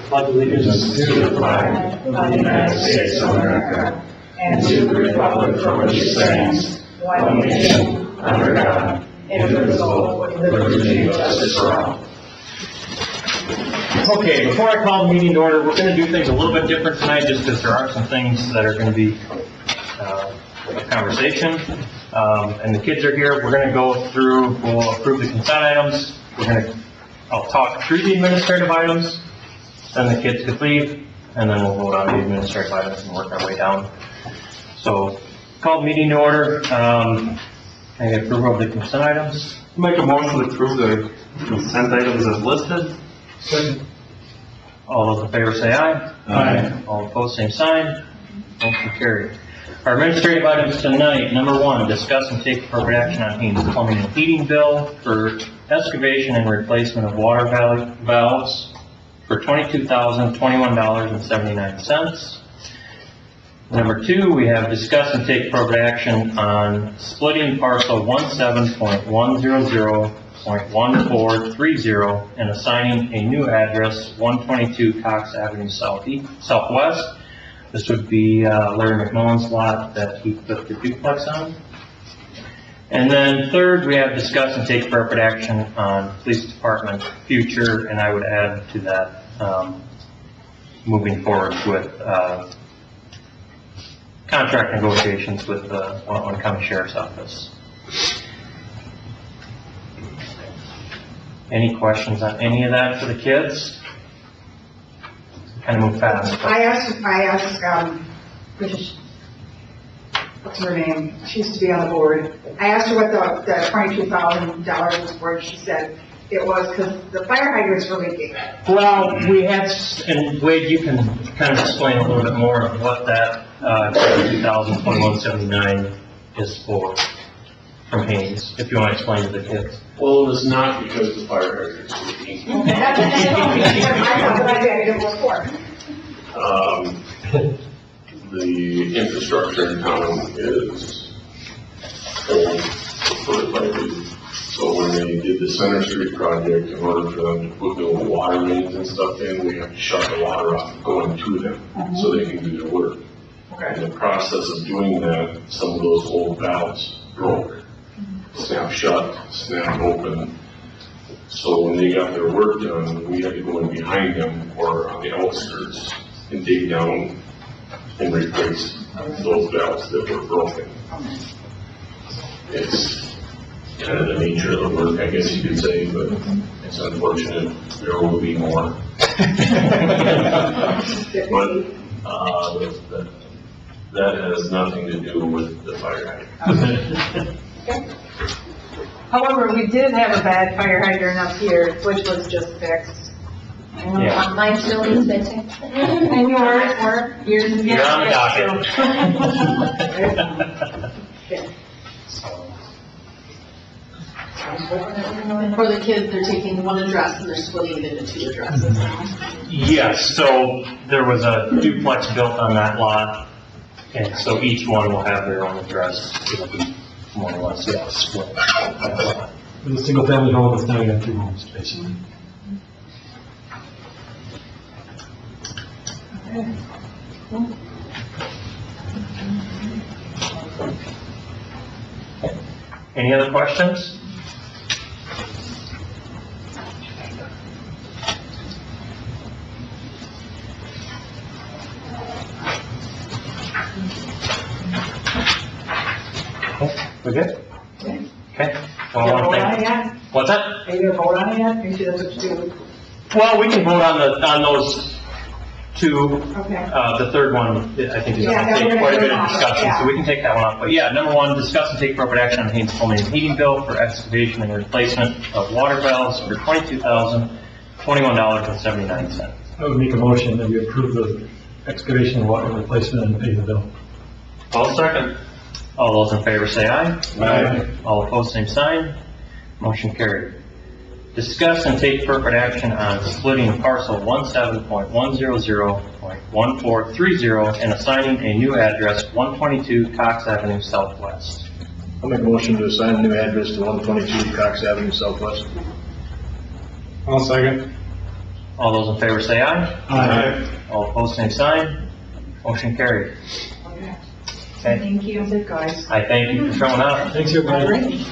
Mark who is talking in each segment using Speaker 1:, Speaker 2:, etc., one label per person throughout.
Speaker 1: Pledge allegiance to the flag of the United States of America and to the republic for which it stands, one nation, under God, indivisible, with liberty and justice for all.
Speaker 2: Okay, before I call the meeting to order, we're going to do things a little bit different tonight, just because there are some things that are going to be a conversation. And the kids are here. We're going to go through, we'll approve the consent items. I'll talk through the administrative items, then the kids could leave, and then we'll vote on the administrative items and work our way down. So, call the meeting to order. Any approval of the consent items?
Speaker 3: Make a motion to approve the consent items as listed.
Speaker 1: Second.
Speaker 2: All those in favor say aye.
Speaker 1: Aye.
Speaker 2: All opposed, same sign. Motion carried. Our administrative items tonight, number one, discuss and take appropriate action on Haynes Plumbing and Heating bill for excavation and replacement of water valves for $22,021.79. Number two, we have discuss and take appropriate action on splitting parcel 17.100.1430 and assigning a new address, 122 Cox Avenue Southwest. This would be Larry McMullen's lot that he put the duplex on. And then third, we have discuss and take appropriate action on police department future, and I would add to that moving forward with contract negotiations with the Whatcom County Sheriff's Office. Any questions on any of that for the kids? Kind of move fast.
Speaker 4: I asked, what's her name? She used to be on the board. I asked her what the $22,000 was for, and she said it was because the fire hydrants were leaking.
Speaker 2: Well, we had, and Wade, you can kind of explain a little bit more of what that 2021-79 is for from Haynes, if you want to explain to the kids.
Speaker 5: Well, it was not because the fire hydrants were leaking.
Speaker 4: Okay, that's what I did, it was for.
Speaker 5: The infrastructure in town is old, preferred by the, so when they did the Center Street project, in order for them to put the water mains and stuff in, we have to shut the water off going to them, so they can do their work. In the process of doing that, some of those old valves broke, snap shut, snap open. So when they got their work done, we had to go in behind them or on the outskirts and dig down and replace those valves that were broken. It's kind of the nature of the work, I guess you could say, but it's unfortunate there will be more. But that has nothing to do with the fire hydrant.
Speaker 4: However, we did have a bad fire hydrant up here, which was just fixed.
Speaker 2: Yeah.
Speaker 6: Mine still needs fixing.
Speaker 4: And yours is
Speaker 2: You're on the docket.
Speaker 6: For the kids, they're taking one address and they're splitting it into two addresses now.
Speaker 2: Yes, so there was a duplex built on that lot, and so each one will have their own address. It'll be more or less, yeah, split.
Speaker 1: It's a single family home, it's now got 2 homes, basically.
Speaker 2: Any other questions? We good? Okay. Well,
Speaker 4: Vote
Speaker 2: one
Speaker 4: on it
Speaker 2: thing.
Speaker 4: yet?
Speaker 2: What's that?
Speaker 4: Are you gonna vote on it yet? Are you sure that's what you do?
Speaker 2: Well, we can vote on those two.
Speaker 4: Okay.
Speaker 2: The third one, I think, is
Speaker 4: Yeah,
Speaker 2: going to
Speaker 4: that
Speaker 2: take
Speaker 4: we're
Speaker 2: quite a
Speaker 4: gonna
Speaker 2: bit of
Speaker 4: do off,
Speaker 2: discussion,
Speaker 4: yeah.
Speaker 2: so we can take that one off. But yeah, number one, discuss and take appropriate action on Haynes Plumbing and Heating bill for excavation and replacement of water valves for $22,021.79.
Speaker 1: I would make a motion that we approve the excavation and water replacement and pay the bill.
Speaker 2: All second. All those in favor say aye.
Speaker 1: Aye.
Speaker 2: All opposed, same sign. Motion carried. Discuss and take appropriate action on splitting parcel 17.100.1430 and assigning a new address, 122 Cox Avenue Southwest.
Speaker 3: I'll make a motion to assign a new address to 122 Cox Avenue Southwest.
Speaker 1: I'll second.
Speaker 2: All those in favor say aye.
Speaker 1: Aye.
Speaker 2: All opposed, same sign. Motion carried. Okay.
Speaker 4: Thank you. That's it, guys.
Speaker 2: I thank you for showing up.
Speaker 1: Thanks, everybody.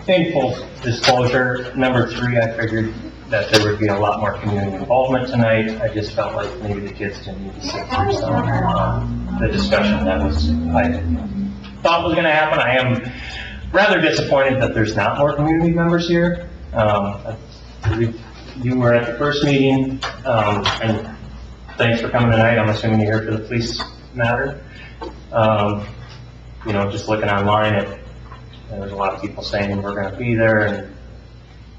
Speaker 2: In full disclosure, number 3, I figured that there would be a lot more community involvement tonight. I just felt like maybe the kids didn't need to sit through the discussion that I thought was gonna happen. I am rather disappointed that there's not more community members here. You were at the first meeting, and thanks for coming tonight. I'm assuming you're here for the police matter. Just looking online, there's a lot of people saying we're gonna be there, and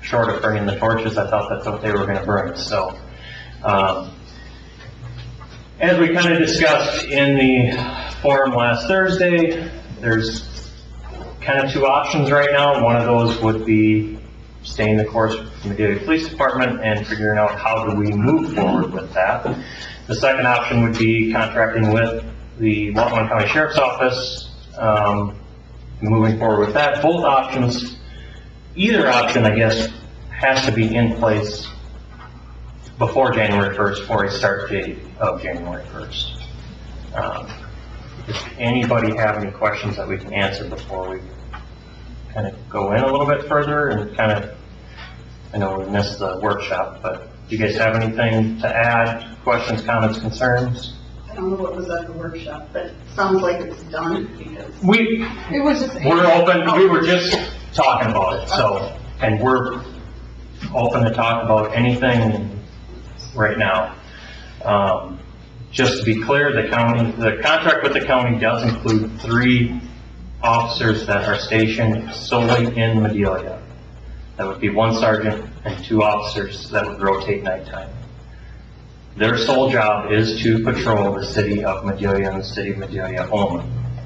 Speaker 2: short of bringing the torches, I thought that's what they were gonna bring. So, as we kind of discussed in the forum last Thursday, there's kind of 2 options right now. One of those would be staying the course with the Medelia Police Department and figuring out how do we move forward with that. The second option would be contracting with the Watonwan County Sheriff's Office, moving forward with that. Both options, either option, I guess, has to be in place before January 1st for a start date of January 1st. If anybody have any questions that we can answer before we kind of go in a little bit further and I know we missed the workshop, but do you guys have anything to add? Questions, comments, concerns?
Speaker 6: I don't know what was at the workshop, but it sounds like it's done because.
Speaker 4: It was just.
Speaker 2: We're open, we were just talking about it, so, and we're open to talk about anything right now. Just to be clear, the contract with the county does include 3 officers that are stationed solely in Medelia. That would be 1 sergeant and 2 officers that would rotate nighttime. Their sole job is to patrol the city of Medelia and the city of Medelia only.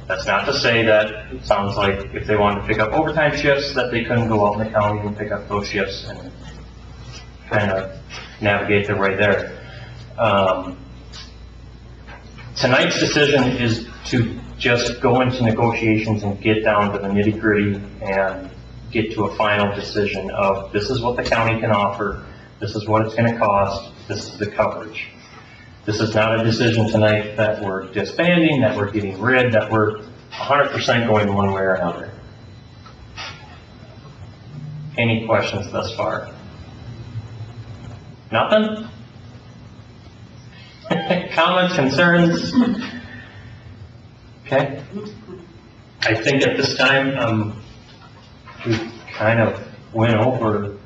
Speaker 2: That's not to say that it sounds like if they wanted to pick up overtime shifts, that they couldn't go out in the county and pick up those shifts and kind of navigate their way there. Tonight's decision is to just go into negotiations and get down to the nitty-gritty and get to a final decision of this is what the county can offer, this is what it's going to cost, this is the coverage. This is not a decision tonight that we're disbanding, that we're getting rid, that we're 100% going one way or another. Any questions thus far? Nothing? Comments, concerns? Okay. I think at this time, we kind of went over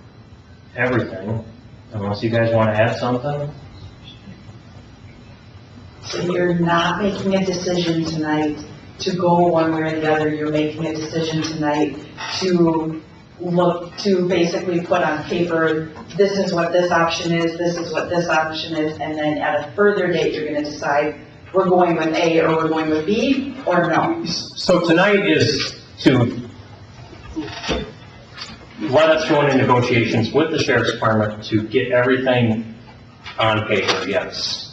Speaker 2: everything, unless you guys want to add something.
Speaker 7: So you're not making a decision tonight to go one way or the other. You're making a decision tonight to look, to basically put on paper, this is what this option is, this is what this option is, and then at a further date, you're going to decide we're going with A or we're going with B, or no.
Speaker 2: So tonight is to let us go into negotiations with the sheriff's department to get everything on paper, yes.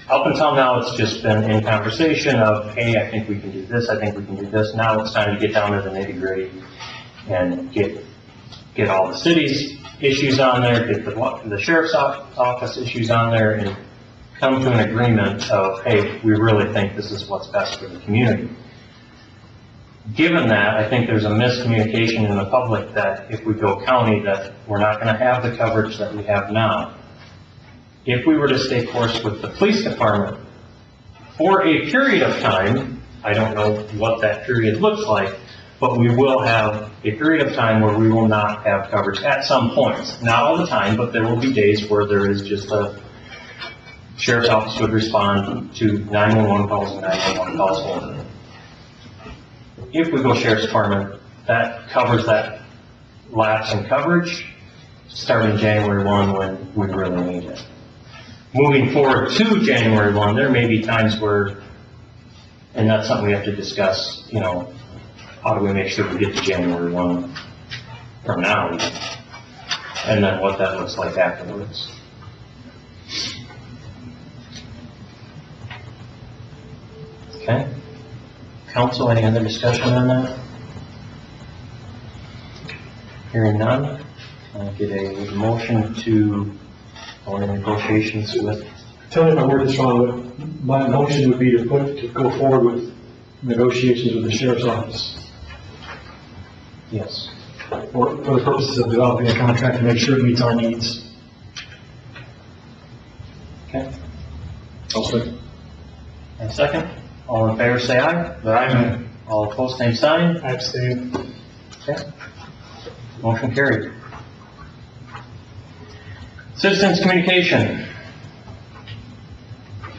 Speaker 2: Up until now, it's just been in conversation of, hey, I think we can do this, I think we can do this. Now it's time to get down to the nitty-gritty and get all the city's issues on there, get the sheriff's office issues on there, and come to an agreement of, hey, we really think this is what's best for the community. Given that, I think there's a miscommunication in the public that if we go county, that we're not going to have the coverage that we have now. If we were to stay course with the police department for a period of time, I don't know what that period looks like, but we will have a period of time where we will not have coverage at some points. Not all the time, but there will be days where there is just a sheriff's office would respond to 911 calls and 911 calls only. If we go sheriff's department, that covers that lapse in coverage starting January 1 when we really need it. Moving forward to January 1, there may be times where, and that's something we have to discuss, you know, how do we make sure we get to January 1 from now? and then what that looks like afterwards. Okay. Council, any other discussion on that? Hearing none, I'll get a motion to go into negotiations with,
Speaker 8: Tell me if I word this wrong, but my motion would be to go forward with negotiations with the sheriff's office
Speaker 2: yes.
Speaker 8: for the purposes of developing a contract to make sure it meets our needs.
Speaker 2: Okay.
Speaker 8: Also,
Speaker 2: And second, all in favor say aye.
Speaker 8: Aye.
Speaker 2: All opposed, same sign.
Speaker 8: I abstain.
Speaker 2: Okay. Motion carried. Citizens communication.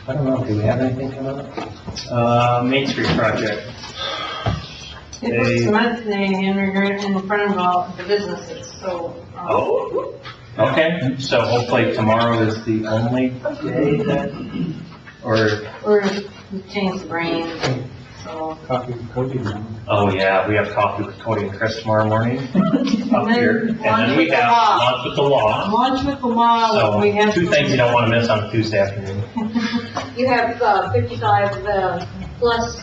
Speaker 2: I don't know, do we have anything coming up? Main Street project.
Speaker 9: It was cement today in front of all the businesses, so.
Speaker 2: Oh. Okay, so hopefully tomorrow is the only day that, or,
Speaker 9: We changed the brain, so.
Speaker 8: Copy, Cody.
Speaker 2: oh yeah, we have coffee with Cody and Chris tomorrow morning up here. And then we have lunch with the law.
Speaker 9: Lunch with the law, we
Speaker 2: So,
Speaker 9: have.
Speaker 2: two things you don't want to miss on a Tuesday afternoon.
Speaker 10: You have 55 plus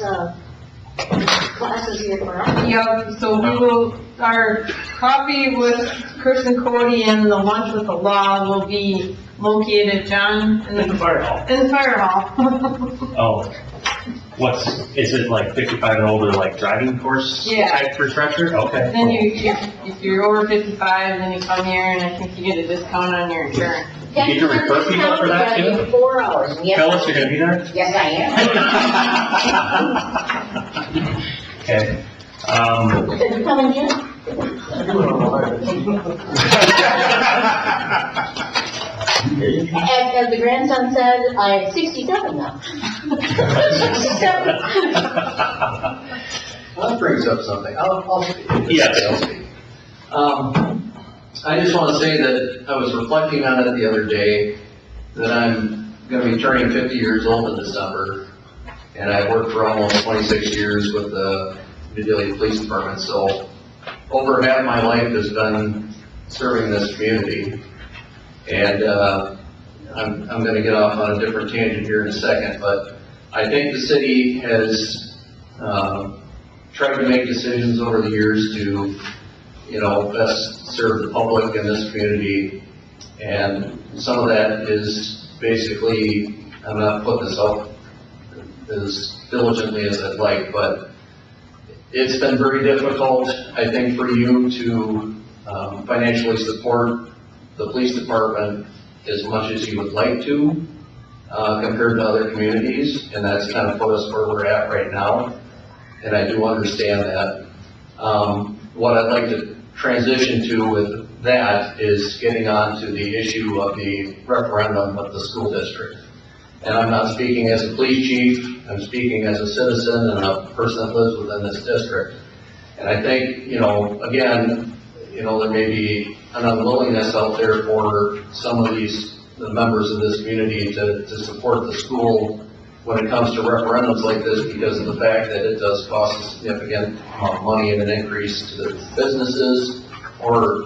Speaker 10: classes here for us.
Speaker 9: Yeah, so we will, our coffee with Chris and Cody and the lunch with the law will be located, John, in the
Speaker 2: fire hall.
Speaker 9: in the fire hall.
Speaker 2: Oh, is it like 55 and older, like driving course?
Speaker 9: Yeah.
Speaker 2: Type refresher? Okay.
Speaker 9: Then if you're over 55, then you come here and I think you get a discount on your insurance.
Speaker 2: You get to refer people for that too?
Speaker 10: For 4 hours. Yes,
Speaker 2: Phyllis, you're gonna be there?
Speaker 10: Yes, I am.
Speaker 2: Okay.
Speaker 10: Are you coming, Jim? As the grandson said, I'm 67 now. 67.
Speaker 11: Well, that brings up something. I'll speak.
Speaker 2: Yes.
Speaker 11: I'll speak. I just want to say that I was reflecting on it the other day, that I'm going to be turning 50 years old in December, and I worked for almost 26 years with the Vidalia Police Department, so over half my life has been serving this community. And I'm going to get off on a different tangent here in a second, but I think the city has tried to make decisions over the years to, best serve the public in this community. And some of that is basically, I'm not putting this out as diligently as I'd like, but it's been very difficult, I think, for you to financially support the police department as much as you would like to, compared to other communities, and that's kind of put us where we're at right now, and I do understand that. What I'd like to transition to with that is getting on to the issue of the referendum with the school district. And I'm not speaking as a police chief, I'm speaking as a citizen and a person that lives within this district. And I think, again, there may be an unwillingness out there for some of the members of this community to support the school when it comes to referendums like this, because of the fact that it does cost a significant amount of money and an increase to the businesses or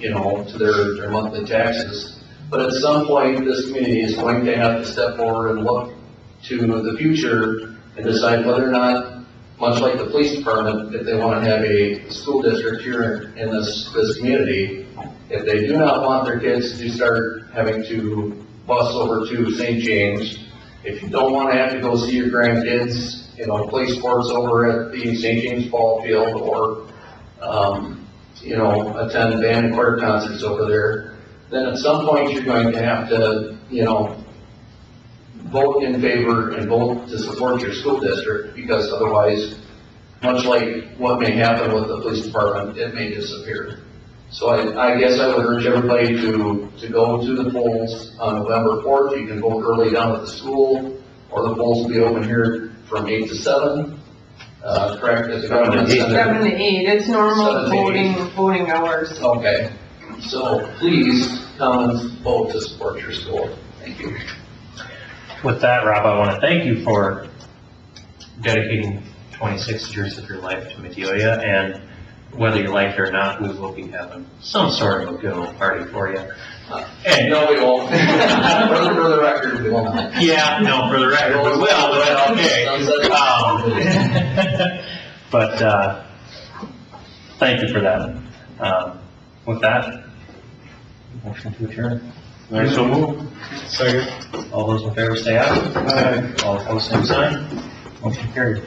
Speaker 11: to their monthly taxes. But at some point, this community is going to have to step forward and look to the future and decide whether or not, much like the police department, if they want to have a school district here in this community, if they do not want their kids to start having to bus over to St. James, if you don't want to have to go see your grandkids, play sports over at the St. James ball field, or, attend band and choir concerts over there, then at some point you're going to have to, vote in favor and vote to support your school district, because otherwise, much like what may happen with the police department, it may disappear. So I guess I would urge everybody to go to the polls on November 4th. You can vote early down at the school, or the polls will be open here from 8 to 7. Correct? At the government center.
Speaker 9: 7 to 8, it's normal
Speaker 11: 7 to 8.
Speaker 9: voting hours.
Speaker 11: Okay. So please come and vote to support your school. Thank you.
Speaker 2: With that, Rob, I want to thank you for dedicating 26 years of your life to Medelia, and whether you like it or not, we will be having some sort of a good old party for you. And,
Speaker 11: No, we won't. For the record, we won't.
Speaker 2: yeah, no, for the record, we will, but okay. But, thank you for that. With that, motion to adjourn.
Speaker 3: I so move.
Speaker 8: Second.
Speaker 2: All those in favor say aye. All opposed, same sign. Motion carried.